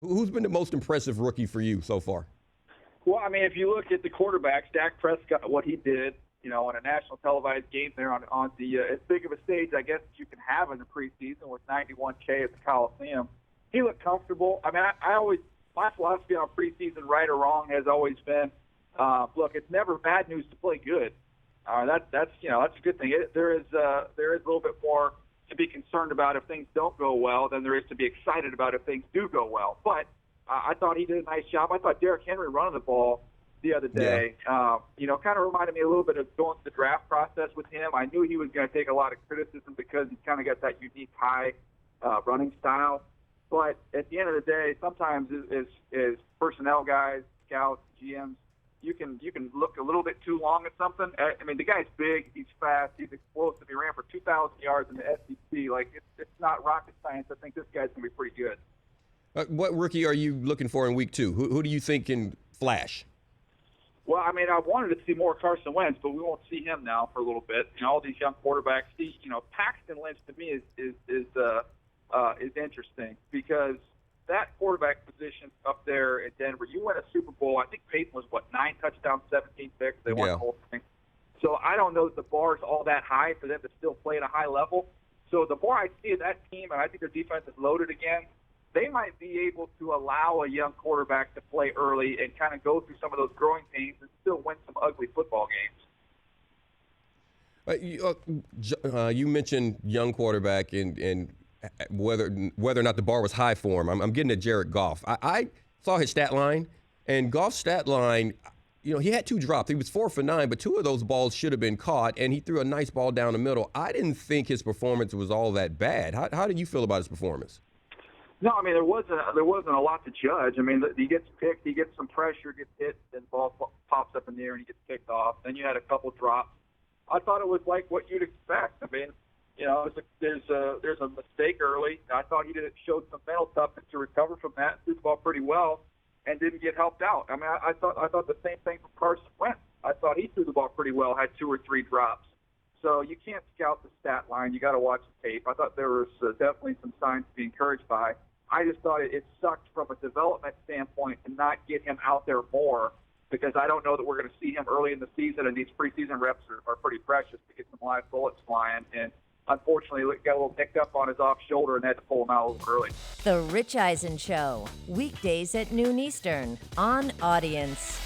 Who's been the most impressive rookie for you so far? Well, I mean, if you look at the quarterbacks, Dak Prescott, what he did, on a national televised game there on the as big of a stage, I guess, you can have in the preseason with 91K at the Coliseum. He looked comfortable. I mean, I always, my philosophy on preseason, right or wrong, has always been, look, it's never bad news to play good. That's a good thing. There is a little bit more to be concerned about if things don't go well than there is to be excited about if things do go well. But I thought he did a nice job. I thought Derrick Henry running the ball the other day, kind of reminded me a little bit of going through the draft process with him. I knew he was going to take a lot of criticism because he's kind of got that unique high running style. But at the end of the day, sometimes as personnel guys, scouts, GMs, you can look a little bit too long at something. I mean, the guy's big, he's fast, he's explosive. He ran for 2,000 yards in the SEC. Like, it's not rocket science. I think this guy's going to be pretty good. What rookie are you looking for in week 2? Who do you think can flash? Well, I mean, I wanted to see more Carson Wentz, but we won't see him now for a little bit. All these young quarterbacks. Paxton Lynch to me is interesting because that quarterback position up there in Denver. You win a Super Bowl. I think Peyton was 9 touchdowns, 17 picks. They won the whole thing. So I don't know that the bar is all that high for them to still play at a high level. So the more I see of that team, and I think their defense is loaded again, they might be able to allow a young quarterback to play early and kind of go through some of those growing pains and still win some ugly football games. You mentioned young quarterback and whether or not the bar was high for him. I'm getting at Jared Goff. I saw his stat line, and Goff's stat line, he had 2 drops. He was 4 for 9, but 2 of those balls should have been caught, and he threw a nice ball down the middle. I didn't think his performance was all that bad. How did you feel about his performance? No, I mean, there wasn't a lot to judge. I mean, he gets picked, he gets some pressure, gets hit, and the ball pops up in the air and he gets picked off. Then you had a couple drops. I thought it was like what you'd expect. I mean, there's a mistake early. I thought he showed some mental toughness to recover from that, threw the ball pretty well, and didn't get helped out. I mean, I thought the same thing from Carson Wentz. I thought he threw the ball pretty well, had 2 or 3 drops. So you can't scout the stat line. You got to watch the tape. I thought there was definitely some signs to be encouraged by. I just thought it sucked from a development standpoint to not get him out there more because I don't know that we're going to see him early in the season, and these preseason reps are pretty precious to get some live bullets flying. And unfortunately, he got a little nicked up on his off shoulder and had to pull him out a little early. The Rich Eisen Show, weekdays at noon Eastern on Audience.